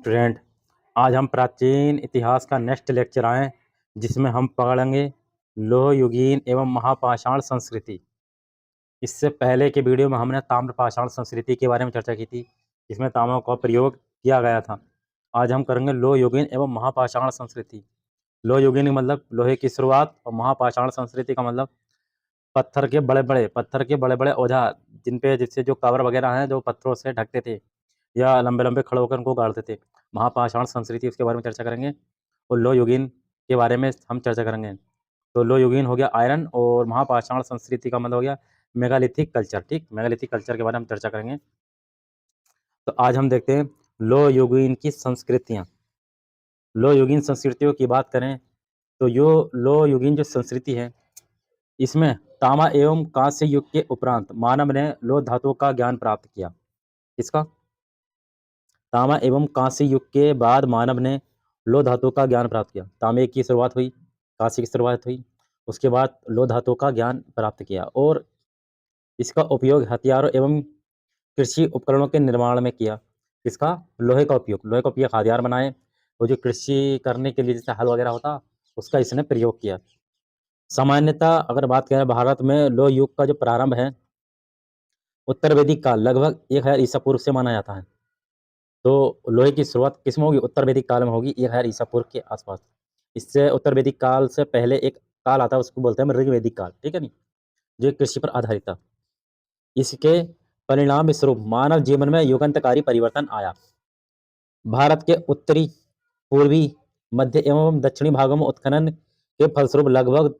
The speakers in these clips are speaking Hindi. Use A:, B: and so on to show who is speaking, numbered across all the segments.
A: स्टूडेंट, आज हम प्राचीन इतिहास का नेक्स्ट लेक्चर आए जिसमें हम पढ़ेंगे लोह युगीन एवं महापाषाण संस्कृति। इससे पहले के वीडियो में हमने ताम्रपाषाण संस्कृति के बारे में चर्चा की थी, जिसमें तांबा का प्रयोग किया गया था। आज हम करेंगे लोह युगीन एवं महापाषाण संस्कृति। लोह युगीन मतलब लोहे की शुरुआत, और महापाषाण संस्कृति का मतलब पत्थर के बड़े बड़े औजार, जिससे जो कवर वगैरह हैं जो पत्थरों से ढकते थे या लंबे लंबे खड़े होकर उनको गाड़ते थे। महापाषाण संस्कृति, उसके बारे में चर्चा करेंगे। और लोह युगीन के बारे में हम चर्चा करेंगे। तो लोह युगीन हो गया आयरन, और महापाषाण संस्कृति का मतलब हो गया मेगालिथिक कल्चर। ठीक, मेगालिथिक कल्चर के बारे में हम चर्चा करेंगे। तो आज हम देखते हैं लोह युगीन की संस्कृतियाँ। लोह युगीन संस्कृतियों की बात करें तो लोह युगीन जो संस्कृति है, इसमें तांबा एवं कांस्य युग के उपरांत मानव ने लोह धातुओं का ज्ञान प्राप्त किया। इसका तांबा एवं कांस्य युग के बाद मानव ने लोह धातु का ज्ञान प्राप्त किया। तांबे की शुरुआत हुई, कांस्य की शुरुआत हुई, उसके बाद लोह धातु का ज्ञान प्राप्त किया, और इसका उपयोग हथियारों एवं कृषि उपकरणों के निर्माण में किया। इसका लोहे का उपयोग हथियार बनाए, और जो कृषि करने के लिए जैसे हल वगैरह होता, उसका इसने प्रयोग किया। सामान्यतः अगर बात करें भारत में लोह युग का जो प्रारंभ है, उत्तर वैदिक काल लगभग 1000 ईसा पूर्व से माना जाता है। तो लोहे की शुरुआत किस में होगी? उत्तर वैदिक काल में होगी, 1000 ईसा पूर्व के आसपास। इससे उत्तर वैदिक काल से पहले एक काल आता है, उसको बोलते हैं ऋग वैदिक काल। ठीक है नी, जो कृषि पर आधारित था। इसके परिणाम स्वरूप मानव जीवन में युगांतकारी परिवर्तन आया। भारत के उत्तरी, पूर्वी, मध्य एवं दक्षिणी भागों में उत्खनन के फलस्वरूप लगभग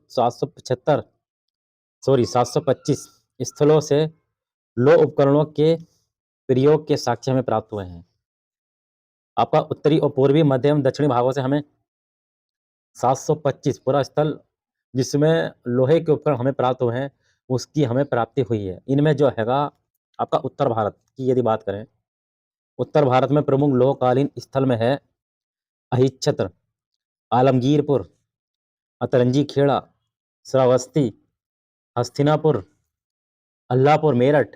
A: 725 स्थलों से लोह उपकरणों के प्रयोग के साक्ष्य हमें प्राप्त हुए हैं। आपका उत्तरी और पूर्वी, मध्य एवं दक्षिणी भागों से हमें 725 पूरा स्थल जिसमें लोहे के उपकरण हमें प्राप्त हुए हैं, उसकी हमें प्राप्ति हुई है। इनमें जो हैगा आपका उत्तर भारत की यदि बात करें, उत्तर भारत में प्रमुख लोहकालीन स्थल में है अहिच्छत्र, आलमगीरपुर, अतरंजी खेड़ा, श्रावस्ती, हस्तिनापुर, अल्लाहपुर मेरठ,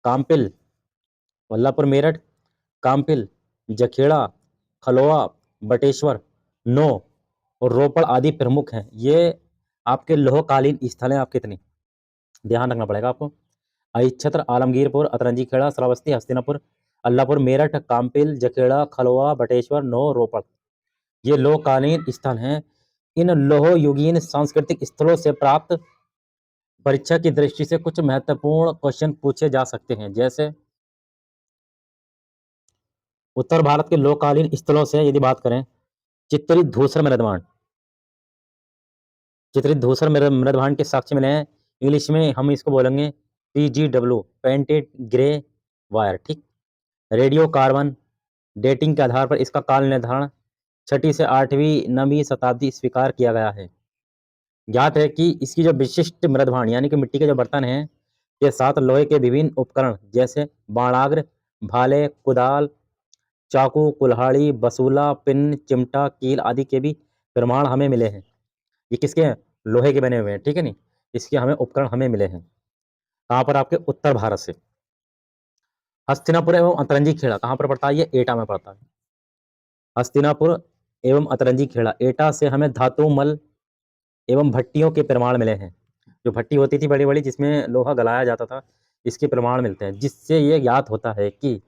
A: काम्पिल, वल्लापुर मेरठ, काम्पिल, जखेड़ा, खलोआ, बटेश्वर, नो और रोपड़ आदि प्रमुख हैं। ये आपके लोहकालीन स्थल हैं। आपके इतने ध्यान रखना पड़ेगा आपको। अहिच्छत्र, आलमगीरपुर, अतरंजी खेड़ा, श्रावस्ती, हस्तिनापुर, अल्लाहपुर मेरठ, काम्पिल, जखेड़ा, खलोआ, बटेश्वर, नो, रोपड़, ये लोहकालीन स्थल हैं। इन लोह युगीन सांस्कृतिक स्थलों से प्राप्त परीक्षा की दृष्टि से कुछ महत्वपूर्ण क्वेश्चन पूछे जा सकते हैं। जैसे उत्तर भारत के लोहकालीन स्थलों से यदि बात करें, चित्रित धूसर मृदवान, मृदवान के साक्ष्य मिले हैं। इंग्लिश में हम इसको बोलेंगे PGW, पेंटेड ग्रे वायर। ठीक, रेडियो कार्बन डेटिंग के आधार पर इसका काल निर्धारण 6वीं से 8वीं 9वीं शताब्दी स्वीकार किया गया है। ज्ञात है कि इसकी जो विशिष्ट मृदभांड यानी कि मिट्टी के जो बर्तन हैं, के साथ लोहे के विभिन्न उपकरण जैसे बाणाग्र, भाले, कुदाल, चाकू, कुल्हाड़ी, बसूला, पिन, चिमटा, कील आदि के भी प्रमाण हमें मिले हैं। ये किसके हैं? लोहे के बने हुए हैं। ठीक है नी, इसके हमें उपकरण हमें मिले हैं। कहाँ पर? आपके उत्तर भारत से। हस्तिनापुर एवं अतरंजी खेड़ा कहाँ पर पड़ता है? ये एटा में पड़ता है। हस्तिनापुर एवं अतरंजी खेड़ा, एटा से हमें धातु मल एवं भट्टियों के प्रमाण मिले हैं। जो भट्टी होती थी बड़ी बड़ी जिसमें लोहा गलाया जाता था, इसके प्रमाण मिलते हैं, जिससे ये ज्ञात होता है कि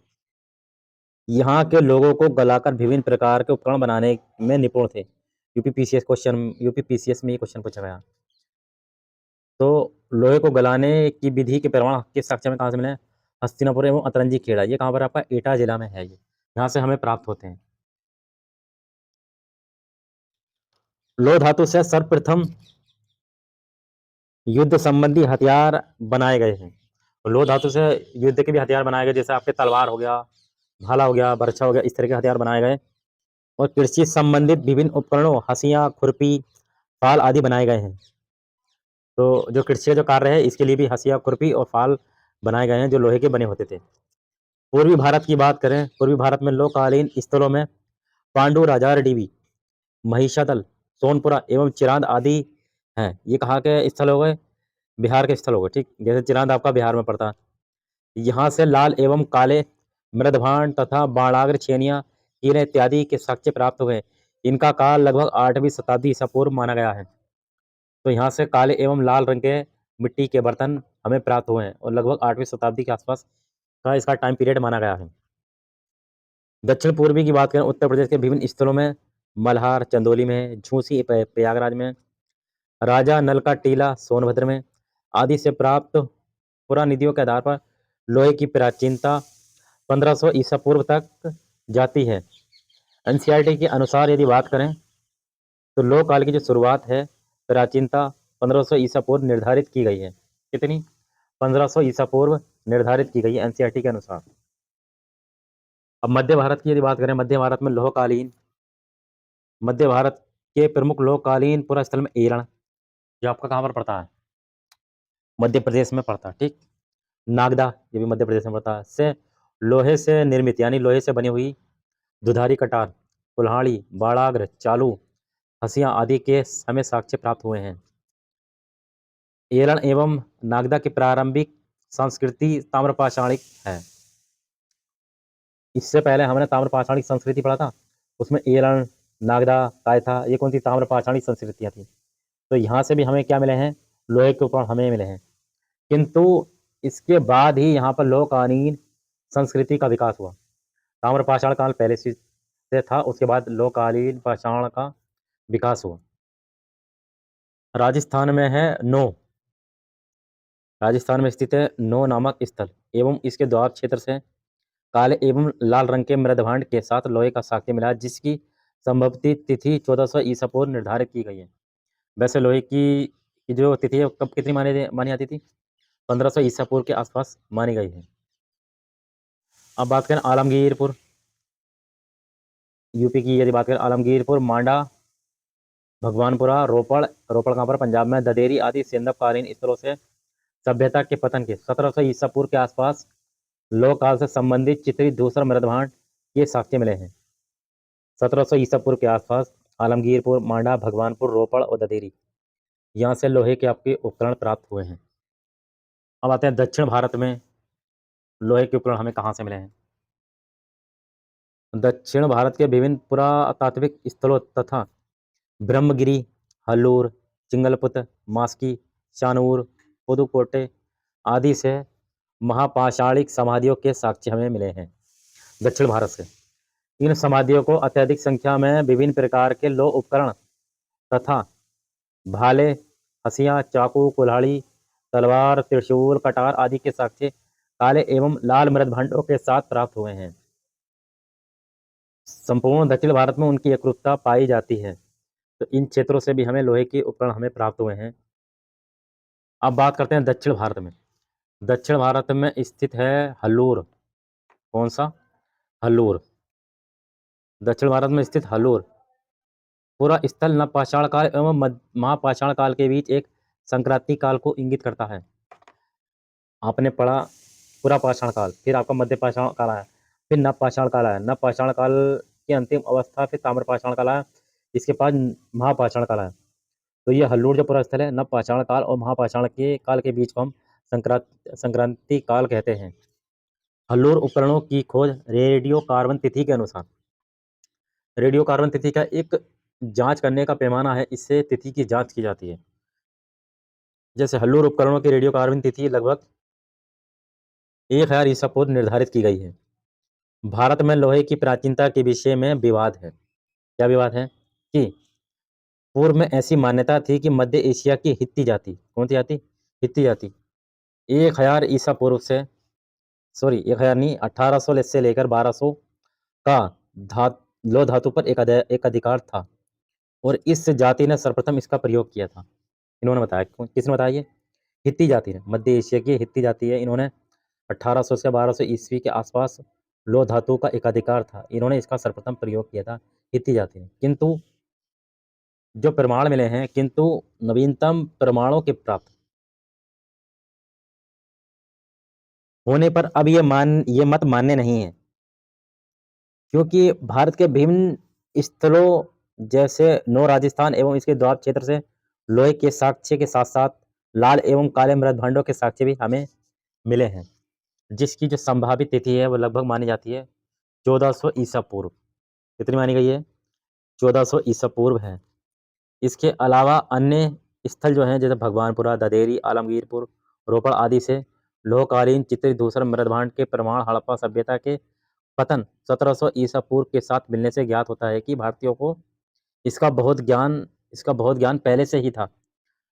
A: यहाँ के लोगों को गलाकर विभिन्न प्रकार के उपकरण बनाने में निपुण थे। यूपीपीसीएस में ये क्वेश्चन पूछा गया। तो लोहे को गलाने की विधि के प्रमाण किस साक्ष्य में कहाँ से मिले? हस्तिनापुर एवं अतरंजी खेड़ा, ये कहाँ पर? आपका एटा जिला में है। ये यहाँ से हमें प्राप्त होते हैं। लोह धातु से सर्वप्रथम युद्ध संबंधी हथियार बनाए गए हैं। लोह धातु से युद्ध के भी हथियार बनाए गए, जैसे आपके तलवार हो गया, भाला हो गया, बर्छा हो गया, इस तरह के हथियार बनाए गए। और कृषि संबंधित विभिन्न उपकरणों, हंसिया, खुरपी, फाल आदि बनाए गए हैं। तो जो कृषि का जो कार्य है, इसके लिए भी हंसिया, खुरपी और फाल बनाए गए हैं, जो लोहे के बने होते थे। पूर्वी भारत की बात करें, पूर्वी भारत में लोहकालीन स्थलों में पांडु, राजार डीवी, महिषादल, सोनपुरा एवं चिरांद आदि हैं। ये कहाँ के स्थल हो गए? बिहार के स्थल हो गए। ठीक, जैसे चिरांद आपका बिहार में पड़ता है। यहाँ से लाल एवं काले मृदभांड तथा बाणाग्र छेनियाँ हीरे इत्यादि के साक्ष्य प्राप्त हुए। इनका काल लगभग 8वीं शताब्दी ईसा पूर्व माना गया है। तो यहाँ से काले एवं लाल रंग के मिट्टी के बर्तन हमें प्राप्त हुए हैं और लगभग 8वीं शताब्दी के आसपास का इसका टाइम पीरियड माना गया है। दक्षिण पूर्वी की बात करें, उत्तर प्रदेश के विभिन्न स्थलों में मल्हार चंदौली में, झूसी प्रयागराज में, राजा नल का टीला सोनभद्र में आदि से प्राप्त पुरानिधियों के आधार पर लोहे की प्राचीनता 1500 ईसा पूर्व तक जाती है। एनसीईआरटी के अनुसार यदि बात करें तो लोह काल की जो शुरुआत है, प्राचीनता 1500 ईसा पूर्व निर्धारित की गई है। कितनी? 1500 ईसा पूर्व निर्धारित की गई है एनसीईआरटी के अनुसार। अब मध्य भारत की यदि बात करें, मध्य भारत में लोहकालीन, मध्य भारत के प्रमुख लोहकालीन पुरा स्थल में एरण, जो आपका कहाँ पर पड़ता है? मध्य प्रदेश में पड़ता है। ठीक। नागदा, ये भी मध्य प्रदेश में पड़ता है। से लोहे से निर्मित यानी लोहे से बनी हुई दुधारी कटार, कुल्हाड़ी, बाड़ाग्र, चालू, हंसिया आदि के हमें साक्ष्य प्राप्त हुए हैं। एरण एवं नागदा की प्रारंभिक संस्कृति ताम्रपाषाणिक है। इससे पहले हमने ताम्रपाषाणिक संस्कृति पढ़ा था, उसमें एरण, नागदा, कायथा, ये कौन सी ताम्रपाषाणिक संस्कृतियाँ थी। तो यहाँ से भी हमें क्या मिले हैं? लोहे के उपकरण हमें मिले हैं। किंतु इसके बाद ही यहाँ पर लोहकालीन संस्कृति का विकास हुआ। ताम्रपाषाण काल पहले से था, उसके बाद लोहकालीन पाषाण का विकास हुआ। राजस्थान में है नो, राजस्थान में स्थित है नो नामक स्थल एवं इसके द्वार क्षेत्र से काले एवं लाल रंग के मृदभांड के साथ लोहे का साक्ष्य मिला, जिसकी संभवती तिथि 1400 ईसा पूर्व निर्धारित की गई है। वैसे लोहे की जो तिथि है कब कितनी मानी जाती थी? 1500 ईसा पूर्व के आसपास मानी गई है। अब बात करें आलमगीरपुर, यूपी की यदि बात करें, आलमगीरपुर, मांडा, भगवानपुरा, रोपड़ कहाँ पर? पंजाब में, ददेरी आदि सिंधकालीन स्थलों से सभ्यता के पतन के 1700 ईसा पूर्व के आसपास लोह काल से संबंधित चित्रित धूसर मृदभांड के साक्ष्य मिले हैं। 1700 ईसा पूर्व के आसपास आलमगीरपुर, मांडा, भगवानपुर, रोपड़ और ददेरी, यहाँ से लोहे के आपके उपकरण प्राप्त हुए हैं। अब आते हैं दक्षिण भारत में लोहे के उपकरण हमें कहाँ से मिले हैं। दक्षिण भारत के विभिन्न पुरातात्विक स्थलों तथा ब्रह्मगिरी, हल्लूर, चिंगलपुत, मास्की, चानूर, पुदुकोटे आदि से महापाषाणिक समाधियों के साक्ष्य हमें मिले हैं दक्षिण भारत से। इन समाधियों को अत्यधिक संख्या में विभिन्न प्रकार के लोह उपकरण तथा भाले, हंसिया, चाकू, कुल्हाड़ी, तलवार, त्रिशूल, कटार आदि के साक्ष्य काले एवं लाल मृदभांडों के साथ प्राप्त हुए हैं। संपूर्ण दक्षिण भारत में उनकी एकरूपता पाई जाती है। तो इन क्षेत्रों से भी हमें लोहे के उपकरण हमें प्राप्त हुए हैं। अब बात करते हैं दक्षिण भारत में। दक्षिण भारत में स्थित है हल्लूर। कौन सा? हल्लूर। दक्षिण भारत में स्थित हल्लूर पूरा स्थल नवपाषाण काल एवं महापाषाण काल के बीच एक संक्रांति काल को इंगित करता है। आपने पढ़ा पूरा पाषाण काल, फिर आपका मध्य पाषाण काल आया, फिर नवपाषाण काल आया, नवपाषाण काल की अंतिम अवस्था फिर ताम्रपाषाण काल आया, इसके बाद महापाषाण काल आया। तो ये हल्लूर जो पूरा स्थल है, नवपाषाण काल और महापाषाण के काल के बीच को हम संक्रांति काल कहते हैं। हल्लूर उपकरणों की खोज रेडियो कार्बन तिथि के अनुसार, रेडियो कार्बन तिथि का एक जांच करने का पैमाना है, इससे तिथि की जांच की जाती है। जैसे हल्लूर उपकरणों की रेडियो कार्बन तिथि लगभग 1000 ईसा पूर्व निर्धारित की गई है। भारत में लोहे की प्राचीनता के विषय में विवाद है। क्या विवाद है? कि पूर्व में ऐसी मान्यता थी कि मध्य एशिया की हित्ती जाति, कौन सी जाति? हित्ती जाति 1000 ईसा पूर्व से 1000 नहीं, 1800 से लेकर 1200 का लौह धातु पर एक अधिकार था और इस जाति ने सर्वप्रथम इसका प्रयोग किया था। इन्होंने बताया। किसने बताया? ये हित्ती जाति ने, मध्य एशिया की हित्ती जाति है। इन्होंने 1800 से 1200 ईस्वी के आसपास लौह धातु का एक अधिकार था, इन्होंने इसका सर्वप्रथम प्रयोग किया था हित्ती जाति ने। किंतु जो प्रमाण मिले हैं, किंतु नवीनतम प्रमाणों के प्राप्त होने पर अब ये मत मान्य नहीं है, क्योंकि भारत के विभिन्न स्थलों जैसे नो राजस्थान एवं इसके द्वार क्षेत्र से लोहे के साक्ष्य के साथ साथ लाल एवं काले मृदभांडों के साक्ष्य भी हमें मिले हैं, जिसकी जो संभावित तिथि है वो लगभग मानी जाती है 1400 ईसा पूर्व। कितनी मानी गई है? 1400 ईसा पूर्व है। इसके अलावा अन्य स्थल जो हैं जैसे भगवानपुरा, ददेरी, आलमगीरपुर, रोपड़ आदि से लोहकालीन चित्रित धूसर मृदभांड के प्रमाण हड़प्पा सभ्यता के पतन 1700 ईसा पूर्व के साथ मिलने से ज्ञात होता है कि भारतीयों को इसका बहुत ज्ञान इसका बहुत ज्ञान पहले से ही था।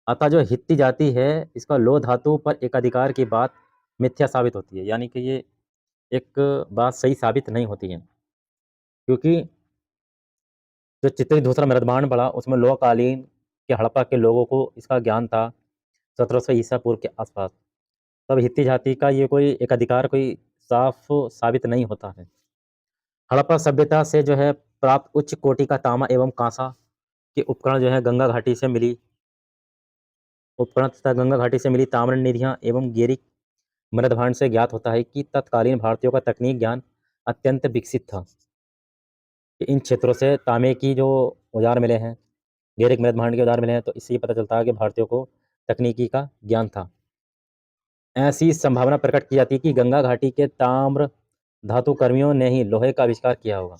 A: अतः जो हित्ती जाति है इसका लोह धातु पर एकाधिकार की बात मिथ्या साबित होती है, यानी कि ये एक बात सही साबित नहीं होती है, क्योंकि जो चित्रित धूसरा मृदभांड पड़ा उसमें लोहकालीन के हड़प्पा के लोगों को इसका ज्ञान था 1700 ईसा पूर्व के आसपास। तब हित्ती जाति का ये कोई एकाधिकार कोई साफ साबित नहीं होता है। हड़प्पा सभ्यता से जो है प्राप्त उच्च कोटि का तांबा एवं कांसा के उपकरण जो है गंगा घाटी से मिली उपकरण तथा गंगा घाटी से मिली ताम्र निधियां एवं गेरिक मृदभांड से ज्ञात होता है कि तत्कालीन भारतीयों का तकनीक ज्ञान अत्यंत विकसित था। इन क्षेत्रों से तांबे की जो औजार मिले हैं, गेरिक मृदभांड के औजार मिले हैं, तो इससे ये पता चलता है कि भारतीयों को तकनीकी का ज्ञान था। ऐसी संभावना प्रकट की जाती है कि गंगा घाटी के ताम्र धातु कर्मियों ने ही लोहे का आविष्कार किया होगा।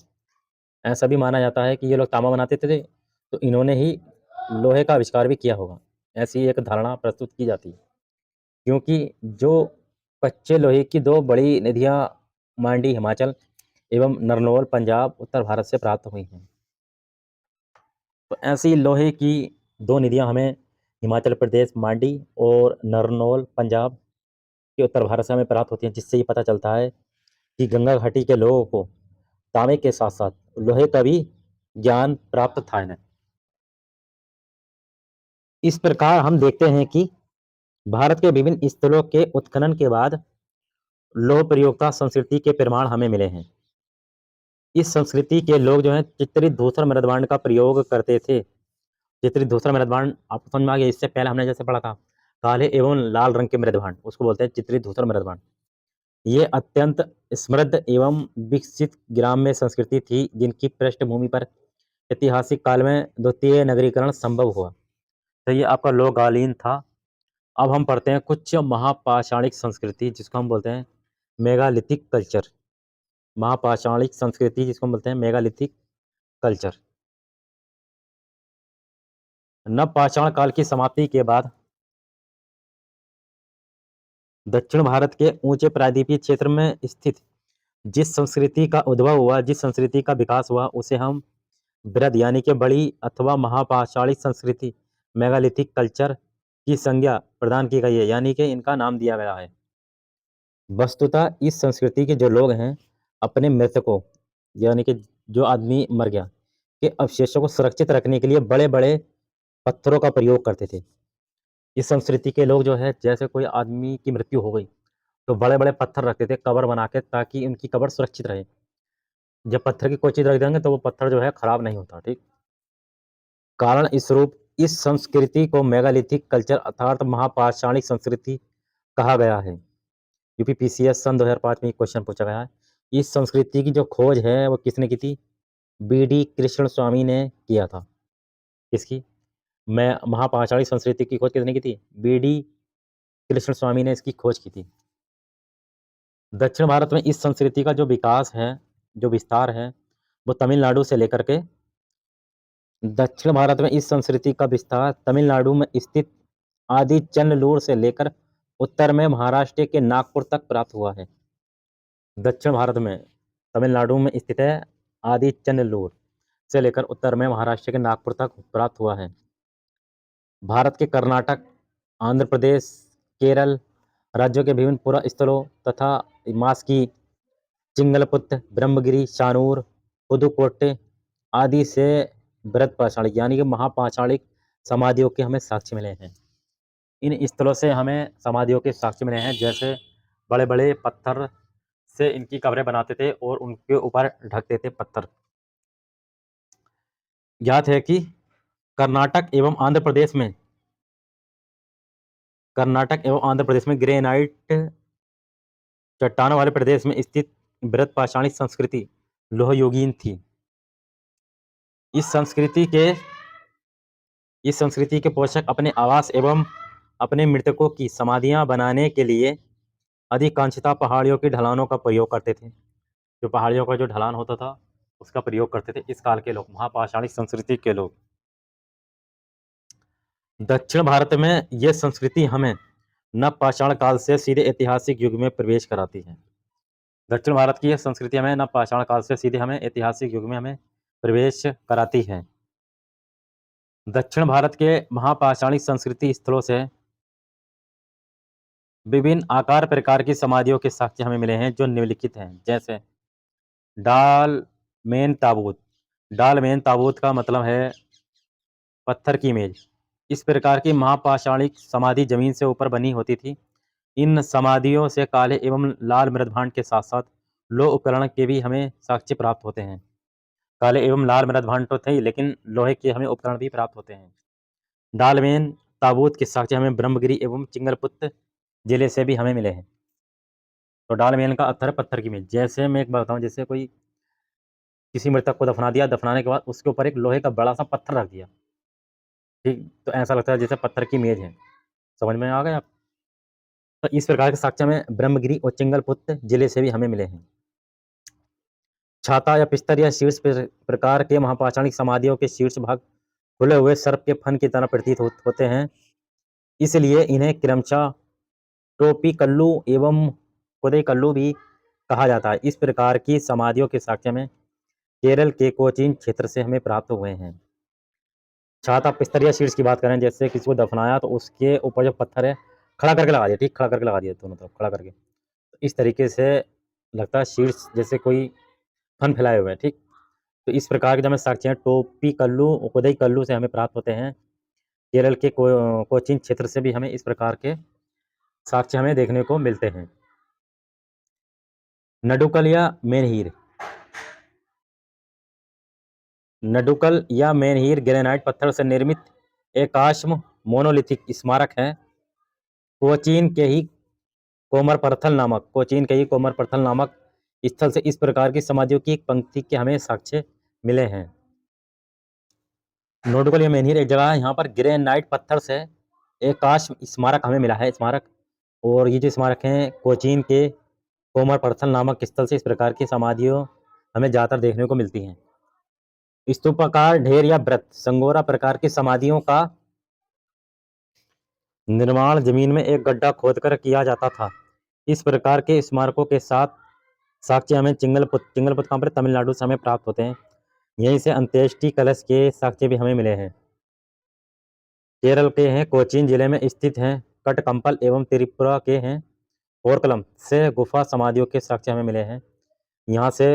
A: ऐसा भी माना जाता है कि ये लोग तांबा बनाते थे तो इन्होंने ही लोहे का आविष्कार भी किया होगा। ऐसी एक धारणा प्रस्तुत की जाती है, क्योंकि जो कच्चे लोहे की दो बड़ी नदियां मांडी हिमाचल एवं नरनौल पंजाब उत्तर भारत से प्राप्त हुई हैं। तो ऐसी लोहे की दो नदियां हमें हिमाचल प्रदेश मांडी और नरनौल पंजाब के उत्तर भारत से हमें प्राप्त होती हैं, जिससे ये पता चलता है कि गंगा घाटी के लोगों को तांबे के साथ साथ लोहे का भी ज्ञान प्राप्त था इन्हें। इस प्रकार हम देखते हैं कि भारत के विभिन्न स्थलों के उत्खनन के बाद लौह प्रयोक्ता संस्कृति के प्रमाण हमें मिले हैं। इस संस्कृति के लोग जो हैं चित्रित धूसर मृदभांड का प्रयोग करते थे। चित्रित धूसर मृदभांड आपको समझ में आ गया? इससे पहले हमने जैसे पढ़ा था काले एवं लाल रंग के मृदभांड, उसको बोलते हैं चित्रित धूसर मृदभांड। ये अत्यंत समृद्ध एवं विकसित ग्राम्य संस्कृति थी, जिनकी पृष्ठभूमि पर ऐतिहासिक काल में द्वितीय नगरीकरण संभव हुआ। तो ये आपका लोहकालीन था। अब हम पढ़ते हैं कुछ महापाषाणिक संस्कृति, जिसको हम बोलते हैं मेगालिथिक कल्चर। महापाषाणिक संस्कृति जिसको हम बोलते हैं मेगालिथिक कल्चर। नवपाषाण काल की समाप्ति के बाद दक्षिण भारत के ऊंचे प्रायद्वीपीय क्षेत्र में स्थित जिस संस्कृति का उद्भव हुआ, जिस संस्कृति का विकास हुआ, उसे हम वृहद यानी कि बड़ी अथवा महापाषाणिक संस्कृति मेगालिथिक कल्चर की संज्ञा प्रदान की गई है, यानी कि इनका नाम दिया गया है। वस्तुतः इस संस्कृति के जो लोग हैं अपने मृतकों यानी कि जो आदमी मर गया के अवशेषों को सुरक्षित रखने के लिए बड़े बड़े पत्थरों का प्रयोग करते थे। इस संस्कृति के लोग जो है जैसे कोई आदमी की मृत्यु हो गई तो बड़े बड़े पत्थर रखते थे कब्र बना के, ताकि उनकी कब्र सुरक्षित रहे। जब पत्थर की कोई चीज रख देंगे तो वो पत्थर जो है खराब नहीं होता। ठीक, कारण इस रूप इस संस्कृति को मेगालिथिक कल्चर अर्थात महापाषाणिक संस्कृति कहा गया है। यूपीपीसीएस सन 2005 में क्वेश्चन पूछा गया है। इस संस्कृति की जो खोज है वो किसने की थी? बीडी कृष्ण स्वामी ने किया था। किसकी? मैं महापाषाणिक संस्कृति की खोज किसने की थी? बीडी कृष्ण स्वामी ने इसकी खोज की थी। दक्षिण भारत में इस संस्कृति का जो विकास है, जो विस्तार है, वो तमिलनाडु से लेकर के दक्षिण भारत में इस संस्कृति का विस्तार तमिलनाडु में स्थित आदि चंदलूर से लेकर उत्तर में महाराष्ट्र के नागपुर तक प्राप्त हुआ है। दक्षिण भारत में तमिलनाडु में स्थित है आदि चंदलूर से लेकर उत्तर में महाराष्ट्र के नागपुर तक प्राप्त हुआ है। भारत के कर्नाटक, आंध्र प्रदेश, केरल राज्यों के विभिन्न पुरा स्थलों तथा मास्की, चिंगलपुत्र, ब्रह्मगिरी, शानूर, पुदुकोट्टे आदि से बृहद पाषाणिक यानी कि महापाषाणिक समाधियों के हमें साक्ष्य मिले हैं। इन स्थलों से हमें समाधियों के साक्ष्य मिले हैं, जैसे बड़े बड़े पत्थर से इनकी कब्रें बनाते थे और उनके ऊपर ढकते थे पत्थर। ज्ञात है कि कर्नाटक एवं आंध्र प्रदेश में ग्रेनाइट चट्टानों वाले प्रदेश में स्थित बृहद पाषाणिक संस्कृति लोहयुगीन थी। इस संस्कृति के पोषक अपने आवास एवं अपने मृतकों की समाधियां बनाने के लिए अधिकांशतः पहाड़ियों की ढलानों का प्रयोग करते थे। जो पहाड़ियों का जो ढलान होता था उसका प्रयोग करते थे इस काल के लोग, महापाषाणिक संस्कृति के लोग। दक्षिण भारत में यह संस्कृति हमें नवपाषाण काल से सीधे ऐतिहासिक युग में प्रवेश कराती है। दक्षिण भारत की यह संस्कृति हमें नवपाषाण काल से सीधे हमें ऐतिहासिक युग में हमें प्रवेश कराती है। दक्षिण भारत के महापाषाणिक संस्कृति स्थलों से विभिन्न आकार प्रकार की समाधियों के साक्ष्य हमें मिले हैं जो निम्नलिखित हैं, जैसे डालमेन ताबूत। डालमेन ताबूत का मतलब है पत्थर की मेज। इस प्रकार की महापाषाणिक समाधि जमीन से ऊपर बनी होती थी। इन समाधियों से काले एवं लाल मृदभांड के साथ साथ लोह उपकरण के भी हमें साक्ष्य प्राप्त होते हैं। काले एवं लाल मृदभांड तो थे, लेकिन लोहे के हमें उपकरण भी प्राप्त होते हैं। डालमेन ताबूत के साक्ष्य हमें ब्रह्मगिरी एवं चिंगलपुत जिले से भी हमें मिले हैं। तो डालमेन का अर्थ है पत्थर की मेज। जैसे मैं एक बात बताऊं, जैसे कोई किसी मृतक को दफना दिया, दफनाने के बाद उसके ऊपर एक लोहे का बड़ा सा पत्थर रख दिया, ठीक, तो ऐसा लगता है जैसे पत्थर की मेज है। समझ में आ गया आप? तो इस प्रकार के साक्ष्य में ब्रह्मगिरी और चिंगलपुत जिले से भी हमें मिले हैं। छाता या पिस्तर या शीर्ष प्रकार के महापाषाणिक समाधियों के शीर्ष भाग खुले हुए सर्प के फन की तरह प्रतीत होते हैं, इसलिए इन्हें क्रमशः टोपी कल्लू एवं खुदई कल्लू भी कहा जाता है। इस प्रकार की समाधियों के साक्ष्य में केरल के कोचीन क्षेत्र से हमें प्राप्त हुए हैं। छाता पिस्तर या शीर्ष की बात करें, जैसे किसी को दफनाया तो उसके ऊपर जो पत्थर है खड़ा करके लगा दिया, ठीक, खड़ा करके लगा दिया दोनों तरफ खड़ा करके, तो इस तरीके से लगता है शीर्ष जैसे कोई फन फैलाए हुए हैं, ठीक। तो इस प्रकार के जो हमें साक्ष्य हैं टोपी कल्लू और खुदई कल्लू से हमें प्राप्त होते हैं। केरल के कोचीन क्षेत्र से भी हमें इस प्रकार के साक्ष्य हमें देखने को मिलते हैं। नडुकल या मेनहीर। नडुकल या मेनहीर ग्रेनाइट पत्थर से निर्मित एकाश्म मोनोलिथिक स्मारक है। कोचीन के ही कोचीन के ही कोमरपथल नामक स्थल से इस प्रकार की समाधियों की एक पंक्ति के हमें साक्ष्य मिले हैं। नोडुकल या मेनहीर एक जगह है, यहाँ पर ग्रेनाइट पत्थर से एकाश्म स्मारक हमें मिला है, स्मारक। और ये जो स्मारक हैं कोचीन के कोमरपथल नामक स्थल से इस प्रकार की समाधियों हमें ज़्यादातर देखने को मिलती हैं। स्तूपाकार ढेर या व्रत संगोरा प्रकार की समाधियों का निर्माण जमीन में एक गड्ढा खोदकर किया जाता था। इस प्रकार के स्मारकों के साथ साक्ष्य हमें चिंगलपुत कहाँ पर, तमिलनाडु से हमें प्राप्त होते हैं। यहीं से अंत्येष्टि कलश के साक्ष्य भी हमें मिले हैं। केरल के हैं कोचीन जिले में स्थित हैं कटकम्पल एवं त्रिपुरा के हैं पोरकलम से गुफा समाधियों के साक्ष्य हमें मिले हैं। यहाँ से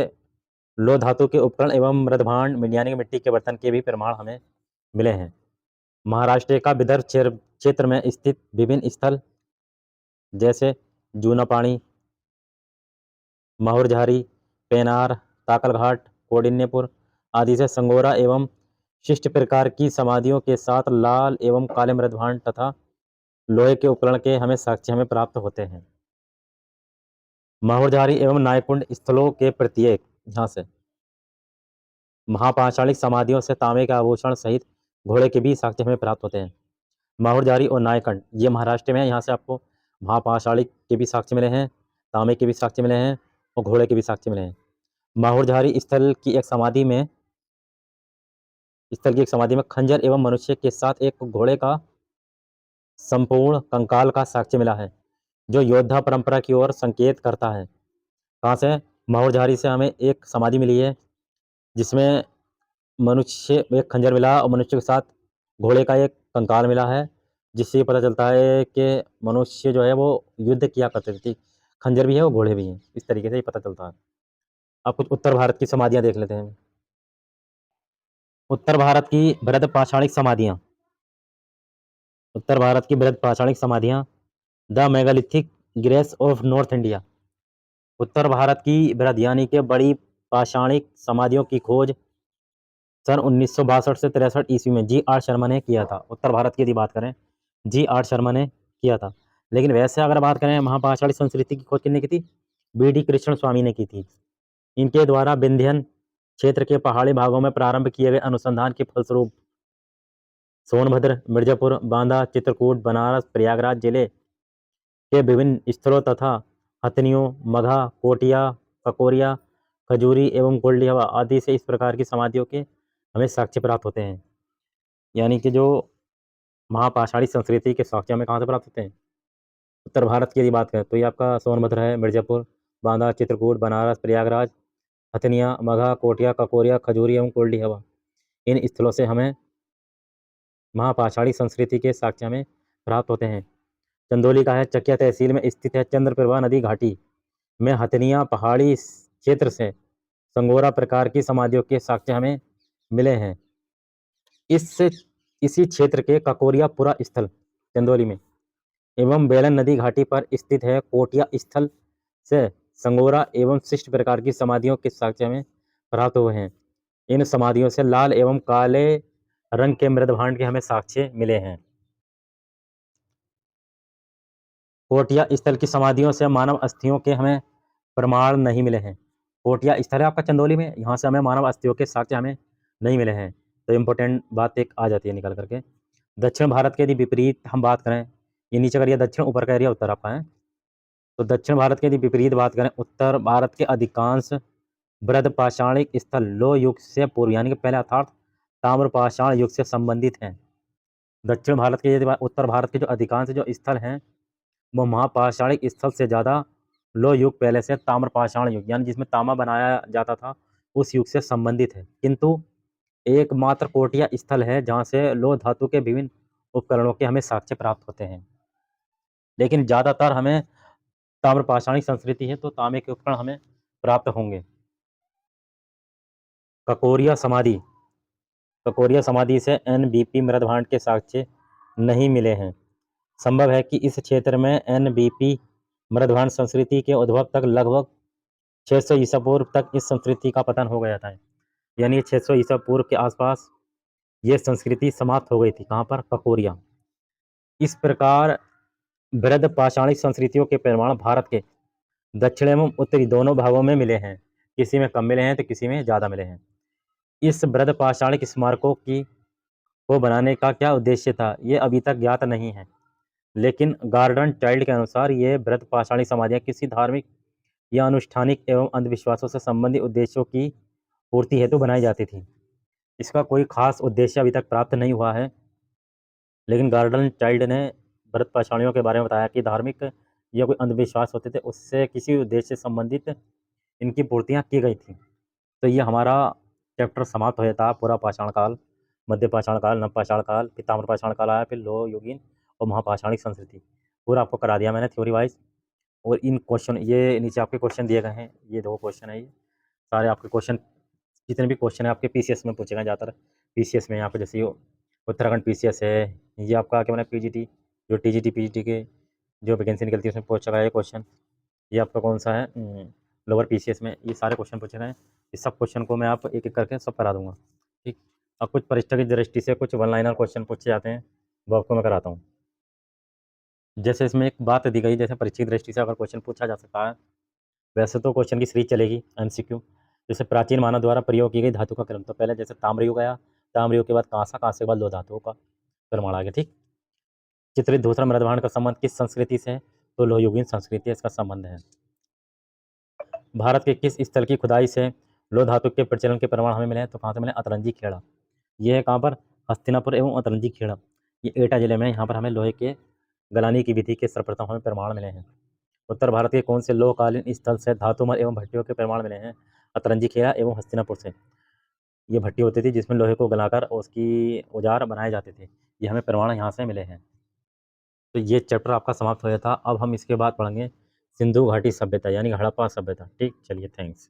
A: लोह धातु के उपकरण एवं मृदभांड यानी कि मिट्टी के बर्तन के भी प्रमाण हमें मिले हैं। महाराष्ट्र का विदर्भ क्षेत्र में स्थित विभिन्न स्थल जैसे जूनापाणी, माहुरझारी, पेनार, ताकलघाट, कौंडिन्यपुर आदि से संगोरा एवं शिष्ट प्रकार की समाधियों के साथ लाल एवं काले मृदभांड तथा लोहे के उपकरण के हमें साक्ष्य हमें प्राप्त होते हैं। माहुरझारी एवं नायकुंड स्थलों के प्रत्येक यहाँ से महापाषाणिक समाधियों से तांबे के आभूषण सहित घोड़े के भी साक्ष्य हमें प्राप्त होते हैं। माहुरझारी और नायकंड ये महाराष्ट्र में है, यहाँ से आपको महापाषाणिक के भी साक्ष्य मिले हैं, तांबे के भी साक्ष्य मिले हैं और घोड़े के भी साक्ष्य मिले हैं। माहुरझारी स्थल की एक समाधि में खंजर एवं मनुष्य के साथ एक घोड़े का संपूर्ण कंकाल का साक्ष्य मिला है, जो योद्धा परंपरा की ओर संकेत करता है। कहाँ से? माहुरझारी से हमें एक समाधि मिली है जिसमें मनुष्य एक खंजर मिला और मनुष्य के साथ घोड़े का एक कंकाल मिला है, जिससे ये पता चलता है कि मनुष्य जो है वो युद्ध किया करते थे। खंजर भी है और घोड़े भी हैं, इस तरीके से ये पता चलता है। अब कुछ उत्तर भारत की समाधियाँ देख लेते हैं। उत्तर भारत की बृहद पाषाणिक समाधियाँ। उत्तर भारत की बृहद पाषाणिक समाधियाँ the megalithic graves of north India. उत्तर भारत की बृहद यानी कि बड़ी पाषाणिक समाधियों की खोज सन 1962 से 63 ईस्वी में जी आर शर्मा ने किया था। उत्तर भारत की यदि बात करें, जी आर शर्मा ने किया था। लेकिन वैसे अगर बात करें महापाषाणी संस्कृति की खोज किसने की थी? बी डी कृष्ण स्वामी ने की थी। इनके द्वारा विंध्यन क्षेत्र के पहाड़ी भागों में प्रारंभ किए गए अनुसंधान के फलस्वरूप सोनभद्र, मिर्जापुर, बांदा, चित्रकूट, बनारस, प्रयागराज जिले के विभिन्न स्थलों तथा हथनियों, मगहा, कोटिया, ककोरिया, खजूरी एवं गोल्डी हवा आदि से इस प्रकार की समाधियों के हमें साक्ष्य प्राप्त होते हैं। यानी कि जो महापाषाणी संस्कृति के साक्ष्य हमें कहाँ से प्राप्त होते हैं? उत्तर भारत की यदि बात करें तो ये आपका सोनभद्र है, मिर्जापुर, बांदा, चित्रकूट, बनारस, प्रयागराज, हथनिया, मगहा, कोटिया, ककोरिया, खजूरी एवं कोल्डी हवा। इन स्थलों से हमें महापाषाणी संस्कृति के साक्ष्य हमें प्राप्त होते हैं। चंदौली का है, चकिया तहसील में स्थित है, चंद्रप्रभा नदी घाटी में हथनिया पहाड़ी क्षेत्र से संगोरा प्रकार की समाधियों के साक्ष्य हमें मिले हैं। इसी क्षेत्र के ककोरियापुरा स्थल चंदौली में एवं बेलन नदी घाटी पर स्थित है कोटिया स्थल से संगोरा एवं शिष्ट प्रकार की समाधियों के साक्ष्य हमें प्राप्त हुए हैं। इन समाधियों से लाल एवं काले रंग के मृदभांड के हमें साक्ष्य मिले हैं। कोटिया स्थल की समाधियों से मानव अस्थियों के हमें प्रमाण नहीं मिले हैं। कोटिया स्थल है आपका चंदौली में, यहाँ से हमें मानव अस्थियों के साक्ष्य हमें नहीं मिले हैं। तो इम्पोर्टेंट बात एक आ जाती है निकल करके। दक्षिण भारत के यदि विपरीत हम बात करें, ये नीचे का एरिया दक्षिण, ऊपर का एरिया उत्तर आपका है। तो दक्षिण भारत के यदि विपरीत बात करें, उत्तर भारत के अधिकांश बृहद पाषाणिक स्थल लोह युग से पूर्व यानी कि पहले अर्थात ताम्र पाषाण युग से संबंधित हैं। दक्षिण भारत के यदि उत्तर भारत के जो अधिकांश जो स्थल हैं वो महापाषाणिक स्थल से ज़्यादा लोह युग पहले से ताम्र पाषाण युग यानी जिसमें तांबा बनाया जाता था उस युग से संबंधित है। किंतु एकमात्र कोटिया स्थल है जहाँ से लोह धातु के विभिन्न उपकरणों के हमें साक्ष्य प्राप्त होते हैं। लेकिन ज़्यादातर हमें ताम्र पाषाणिक संस्कृति है तो तांबे के उपकरण हमें प्राप्त होंगे। ककोरिया समाधि, ककोरिया समाधि से एनबीपी मृदभांड के साक्ष्य नहीं मिले हैं। संभव है कि इस क्षेत्र में एनबीपी मृदभांड संस्कृति के उद्भव तक लगभग 600 ईसा पूर्व तक इस संस्कृति का पतन हो गया था। यानी 600 ईसा पूर्व के आसपास ये संस्कृति समाप्त हो गई थी। कहाँ पर? ककोरिया। इस प्रकार बृहद पाषाणिक संस्कृतियों के प्रमाण भारत के दक्षिण एवं उत्तरी दोनों भागों में मिले हैं। किसी में कम मिले हैं तो किसी में ज़्यादा मिले हैं। इस बृहद पाषाणिक स्मारकों को बनाने का क्या उद्देश्य था ये अभी तक ज्ञात नहीं है। लेकिन गार्डन चाइल्ड के अनुसार ये बृहद पाषाणिक समाधियाँ किसी धार्मिक या अनुष्ठानिक एवं अंधविश्वासों से संबंधित उद्देश्यों की पूर्ति हेतु बनाई जाती थी। इसका कोई खास उद्देश्य अभी तक प्राप्त नहीं हुआ है। लेकिन गार्डन चाइल्ड ने बृहद पाषाणियों के बारे में बताया कि धार्मिक या कोई अंधविश्वास होते थे उससे किसी उद्देश्य से संबंधित इनकी पूर्तियाँ की गई थी। तो ये हमारा चैप्टर समाप्त हो जाता है। पूरा पाषाण काल, मध्य पाषाण काल, नव पाषाण काल, फिर ताम्र पाषाण काल आया, फिर लोह युगीन और महापाषाणिक संस्कृति पूरा आपको करा दिया मैंने थ्योरी वाइज। और इन क्वेश्चन ये नीचे आपके क्वेश्चन दिए गए हैं, ये 2 क्वेश्चन है, ये सारे आपके क्वेश्चन जितने भी क्वेश्चन है आपके पीसीएस में पूछे गए ज़्यादातर। पीसीएस में यहाँ पे जैसे उत्तराखंड पीसीएस है, ये आपका क्या बोला पीजीटी, जो टीजीटी पीजीटी के जो वैकेंसी निकलती है उसमें पूछा गया है क्वेश्चन। ये आपका कौन सा है लोअर पीसीएस में, ये सारे क्वेश्चन पूछे गए हैं। इस सब क्वेश्चन को मैं आप एक एक करके सब करा दूंगा, ठीक। अब कुछ परीक्षा की दृष्टि से कुछ वन लाइनर क्वेश्चन पूछे जाते हैं वो आपको मैं कराता हूँ। जैसे इसमें एक बात दी गई, जैसे परीक्षा की दृष्टि से अगर क्वेश्चन पूछा जा सकता है, वैसे तो क्वेश्चन की सीरीज चलेगी एमसीक्यू। जैसे प्राचीन मानव द्वारा प्रयोग की गई धातु का क्रम, तो पहले जैसे ताम्रयुग आया, ताम्रयुग के बाद कांसा, कांसे के बाद लोह धातुओं का प्रमाण आ गया, ठीक। चित्रित दूसरा मृदभांड का संबंध किस संस्कृति से है? तो लोहयुगीन संस्कृति इसका संबंध है। भारत के किस स्थल की खुदाई से लोह धातु के प्रचलन के प्रमाण हमें मिले हैं? तो कहाँ से मिले? अतरंजी खेड़ा। ये है कहाँ पर? हस्तिनापुर एवं अतरंजी खेड़ा, ये एटा जिले में। यहाँ पर हमें लोहे के गलानी की विधि के सर्वप्रथम हमें प्रमाण मिले हैं। उत्तर भारत के कौन से लोहकालीन स्थल से धातुमय एवं भट्टियों के प्रमाण मिले हैं? अतरंजी खेड़ा एवं हस्तिनापुर से। ये भट्टी होती थी जिसमें लोहे को गलाकर उसकी औजार बनाए जाते थे, ये हमें प्रमाण यहाँ से मिले हैं। तो ये चैप्टर आपका समाप्त हो गया था। अब हम इसके बाद पढ़ेंगे सिंधु घाटी सभ्यता यानी हड़प्पा सभ्यता, ठीक। चलिए, थैंक्स।